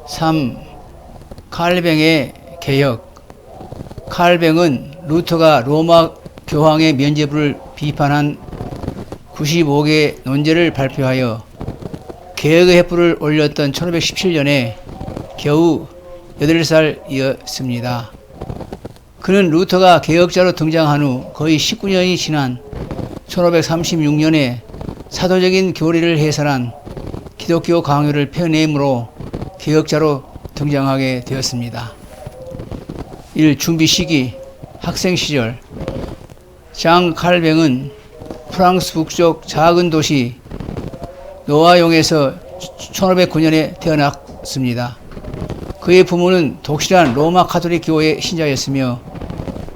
3. 칼뱅의 개혁. 칼뱅은 루터가 로마 교황의 면죄부를 비판한 95개 논제를 발표하여 개혁의 횃불을 올렸던 1517년에 겨우 8살이었습니다. 그는 루터가 개혁자로 등장한 후 거의 19년이 지난 1536년에 사도적인 교리를 해설한 기독교 강요를 펴내므로 개혁자로 등장하게 되었습니다. 1. 준비 시기. 학생 시절. 장 칼뱅은 프랑스 북쪽 작은 도시 노아용에서 1509년에 태어났습니다. 그의 부모는 독실한 로마 가톨릭 교회 신자였으며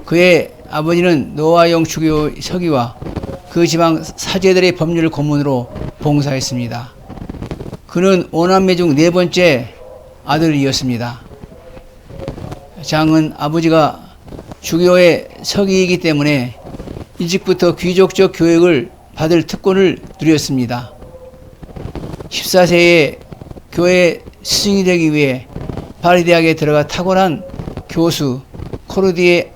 그의 아버지는 노아용 주교 서기와 그 지방 사제들의 법률 고문으로 봉사했습니다. 그는 5남매 중 4번째 아들이었습니다. 장은 아버지가 주교의 서기이기 때문에 일찍부터 귀족적 교육을 받을 특권을 누렸습니다. 14세에 교회 스승이 되기 위해 파리 대학에 들어가 탁월한 교수 코르디의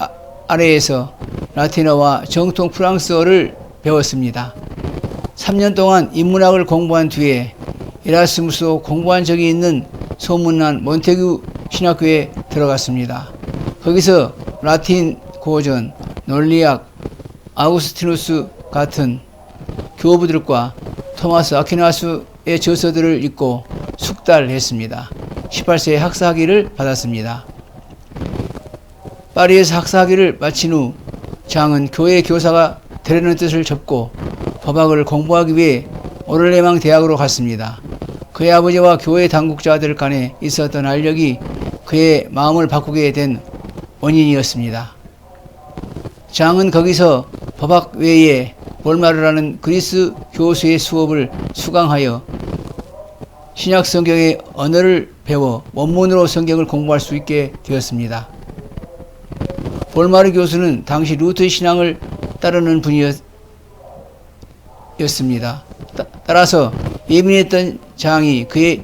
아래에서 라틴어와 정통 프랑스어를 배웠습니다. 3년 동안 인문학을 공부한 뒤에 에라스무스도 공부한 적이 있는 소문난 몬테규 신학교에 들어갔습니다. 거기서 라틴 고전, 논리학, 아우구스티누스 같은 교부들과 토마스 아퀴나스의 저서들을 읽고 숙달했습니다. 18세에 학사학위를 받았습니다. 파리에서 학사학위를 마친 후 장은 교회 교사가 되려는 뜻을 접고 법학을 공부하기 위해 오를레망 대학으로 갔습니다. 그의 아버지와 교회 당국자들 간에 있었던 알력이 그의 마음을 바꾸게 된 원인이었습니다. 장은 거기서 법학 외에 볼마르라는 그리스 교수의 수업을 수강하여 신약 성경의 언어를 배워 원문으로 성경을 공부할 수 있게 되었습니다. 볼마르 교수는 당시 루터의 신앙을 따르는 분이었습니다. 따라서 예민했던 장이 그의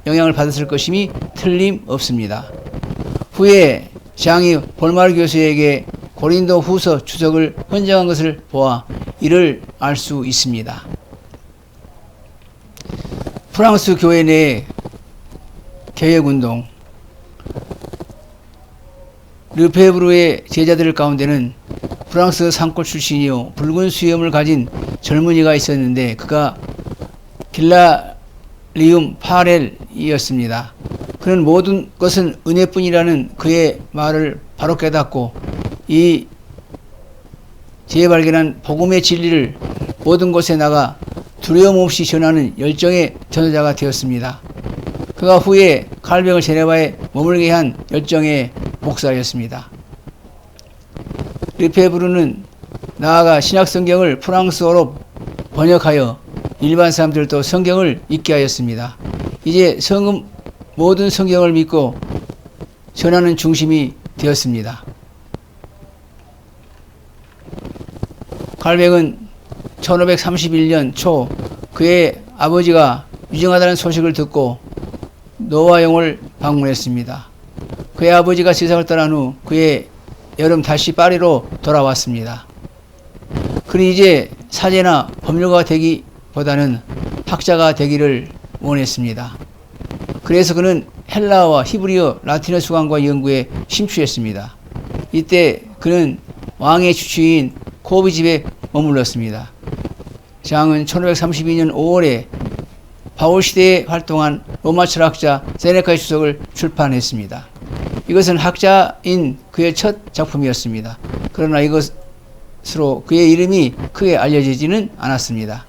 영향을 받았을 것임이 틀림없습니다. 후에 장이 볼마르 교수에게 고린도 후서 주석을 헌정한 것을 보아 이를 알 수 있습니다. 프랑스 교회 내 개혁운동. 르페브르의 제자들 가운데는 프랑스 산골 출신이요 붉은 수염을 가진 젊은이가 있었는데 그가 길라리움 파렐이었습니다. 그는 모든 것은 은혜뿐이라는 그의 말을 바로 깨닫고 이 재발견한 복음의 진리를 모든 곳에 나가 두려움 없이 전하는 열정의 전도자가 되었습니다. 그가 후에 칼뱅을 제네바에 머물게 한 열정의 목사였습니다. 르페브르는 나아가 신약 성경을 프랑스어로 번역하여 일반 사람들도 성경을 읽게 하였습니다. 이제 모든 성경을 믿고 전하는 중심이 되었습니다. 칼뱅은 1531년 초 그의 아버지가 유증하다는 소식을 듣고 노아용을 방문했습니다. 그의 아버지가 세상을 떠난 후 그의 여름 다시 파리로 돌아왔습니다. 그는 이제 사제나 법률가가 되기보다는 학자가 되기를 원했습니다. 그래서 그는 헬라어와 히브리어, 라틴어 수강과 연구에 심취했습니다. 이때 그는 왕의 주치인 코비 집에 머물렀습니다. 장은 1532년 5월에 바울 시대에 활동한 로마 철학자 세네카의 주석을 출판했습니다. 이것은 학자인 그의 첫 작품이었습니다. 그러나 이것으로 그의 이름이 크게 알려지지는 않았습니다.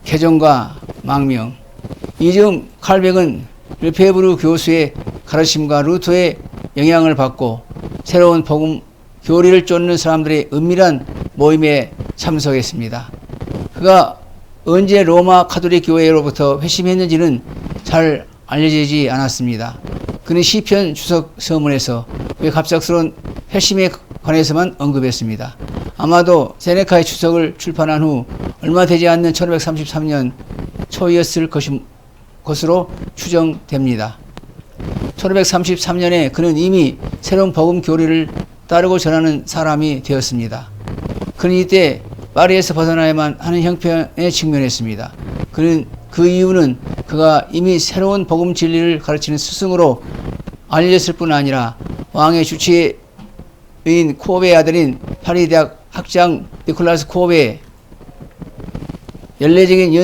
개종과 망명. 이중 칼뱅은 르페브르 교수의 가르침과 루터의 영향을 받고 새로운 복음 교리를 쫓는 사람들의 은밀한 모임에 참석했습니다. 그가 언제 로마 가톨릭 교회로부터 회심했는지는 잘 알려지지 않았습니다. 그는 시편 주석 서문에서 그의 갑작스러운 회심에 관해서만 언급했습니다. 아마도 세네카의 주석을 출판한 후 얼마 되지 않는 1533년 초이었을 것으로 추정됩니다. 1533년에 그는 이미 새로운 복음 교리를 따르고 전하는 사람이 되었습니다. 그는 이때 파리에서 벗어나야만 하는 형편에 직면했습니다. 그는 그 이유는 그가 이미 새로운 복음 진리를 가르치는 스승으로 알려졌을 뿐 아니라 왕의 주치의인 쿠오베의 아들인 파리 대학 학장 니콜라스 쿠오베의 연례적인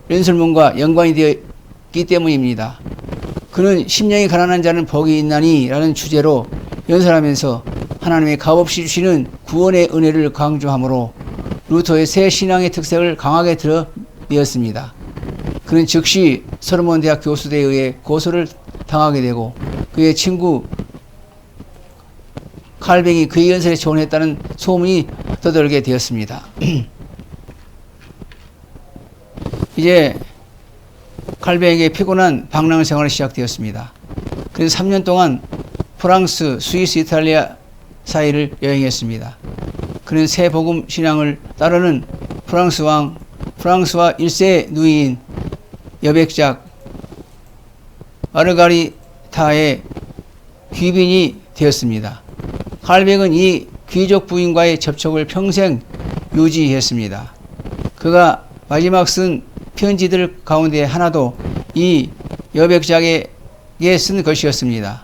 연설문과 연관이 되었기 때문입니다. 그는 심령이 가난한 자는 복이 있나니 라는 주제로 연설하면서 하나님의 값없이 주시는 구원의 은혜를 강조하므로 루터의 새 신앙의 특색을 강하게 드러내었습니다. 그는 즉시 솔로몬 대학 교수대에 의해 고소를 당하게 되고 그의 친구 칼뱅이 그의 연설에 조언했다는 소문이 떠돌게 되었습니다. 이제 칼뱅에게 피곤한 방랑 생활이 시작되었습니다. 그래서 3년 동안 프랑스, 스위스, 이탈리아 사이를 여행했습니다. 그는 새 복음 신앙을 따르는 프랑스와 1세 누이인 여백작 마르가리타의 귀빈이 되었습니다. 칼뱅은 이 귀족 부인과의 접촉을 평생 유지했습니다. 그가 마지막 쓴 편지들 가운데 하나도 이 여백작에게 쓴 것이었습니다.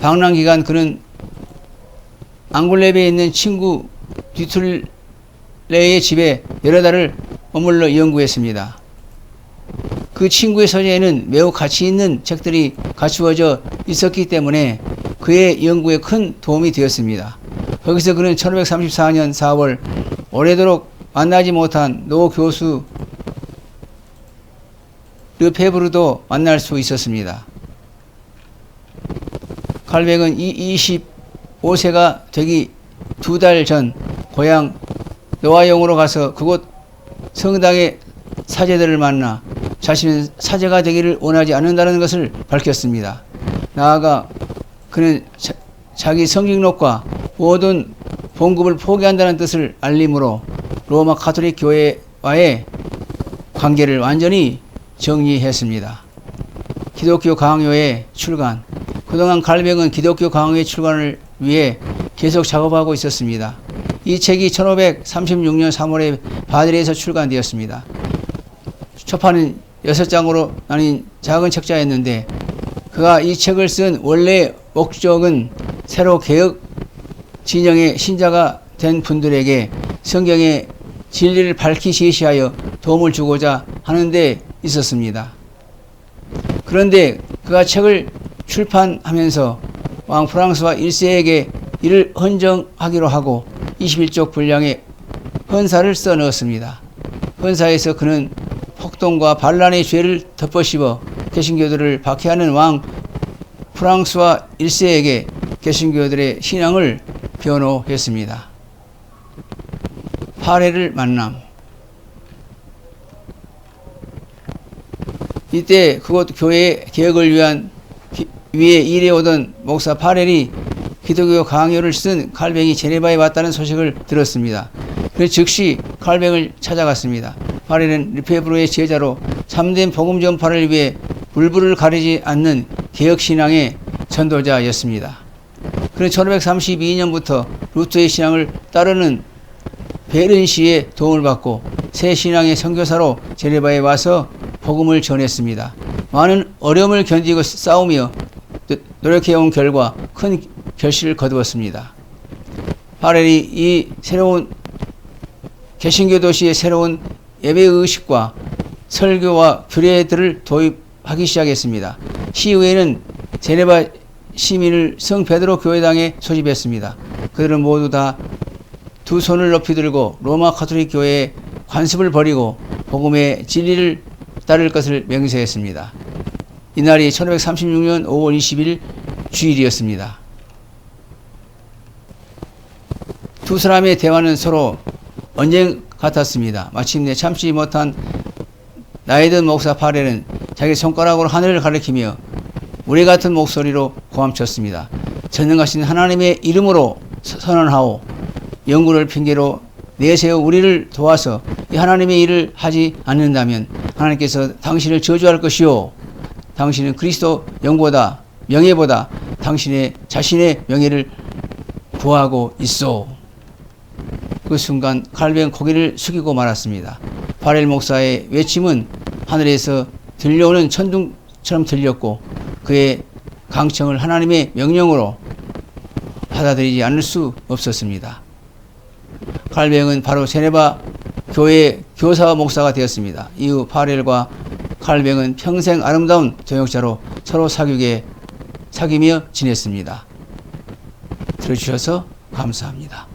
방랑 기간 그는 앙굴레베에 있는 친구 뒤툴레의 집에 여러 달을 머물러 연구했습니다. 그 친구의 서재에는 매우 가치 있는 책들이 갖추어져 있었기 때문에 그의 연구에 큰 도움이 되었습니다. 거기서 그는 1534년 4월 오래도록 만나지 못한 노 교수 르페브르도 만날 수 있었습니다. 칼뱅은 25세가 되기 2달 전 고향 노아용으로 가서 그곳 성당의 사제들을 만나 자신은 사제가 되기를 원하지 않는다는 것을 밝혔습니다. 나아가 그는 자기 성직록과 모든 봉급을 포기한다는 뜻을 알림으로 로마 가톨릭 교회와의 관계를 완전히 정리했습니다. 기독교 강요의 출간. 그동안 칼뱅은 기독교 강요의 출간을 위해 계속 작업하고 있었습니다. 이 책이 1536년 3월에 바들에서 출간되었습니다. 초판은 6장으로 나뉜 작은 책자였는데 그가 이 책을 쓴 원래 목적은 새로 개혁 진영의 신자가 된 분들에게 성경의 진리를 밝히 제시하여 도움을 주고자 하는 데 있었습니다. 그런데 그가 책을 출판하면서 왕 프랑스와 1세에게 이를 헌정하기로 하고 21쪽 분량의 헌사를 써넣었습니다. 헌사에서 그는 폭동과 반란의 죄를 덮어씌워 개신교들을 박해하는 왕 프랑스와 1세에게 개신교들의 신앙을 변호했습니다. 파레를 만남. 이때 그곳 교회 개혁을 위해 일해오던 목사 파렐이 기독교 강요를 쓴 칼뱅이 제네바에 왔다는 소식을 들었습니다. 그래서 즉시 칼뱅을 찾아갔습니다. 파렐은 르페브르의 제자로 참된 복음 전파를 위해 물불을 가리지 않는 개혁신앙의 전도자였습니다. 그는 1532년부터 루터의 신앙을 따르는 베른시의 도움을 받고 새 신앙의 선교사로 제네바에 와서 복음을 전했습니다. 많은 어려움을 견디고 싸우며 노력해온 결과 큰 결실을 거두었습니다. 파렐이 이 새로운 개신교 도시의 새로운 예배의식과 설교와 규례들을 도입하기 시작했습니다. 시의회는 제네바 시민을 성 베드로 교회당에 소집했습니다. 그들은 모두 다 두 손을 높이 들고 로마 가톨릭 교회에 관습을 버리고 복음의 진리를 따를 것을 맹세했습니다. 이날이 1536년 5월 20일 주일이었습니다. 두 사람의 대화는 서로 언쟁 같았습니다. 마침내 참지 못한 나이든 목사 파렐은 자기 손가락으로 하늘을 가리키며 우리 같은 목소리로 고함쳤습니다. 전능하신 하나님의 이름으로 선언하오. 영구를 핑계로 내세워 우리를 도와서 이 하나님의 일을 하지 않는다면 하나님께서 당신을 저주할 것이요 당신은 그리스도 영보다 명예보다 당신의 자신의 명예를 구하고 있어. 그 순간 칼뱅은 고개를 숙이고 말았습니다. 바렐 목사의 외침은 하늘에서 들려오는 천둥처럼 들렸고 그의 강청을 하나님의 명령으로 받아들이지 않을 수 없었습니다. 칼뱅은 바로 제네바 교회의 교사와 목사가 되었습니다. 이후 바렐과 칼뱅은 평생 아름다운 동역자로 서로 사귀며 지냈습니다. 들어주셔서 감사합니다.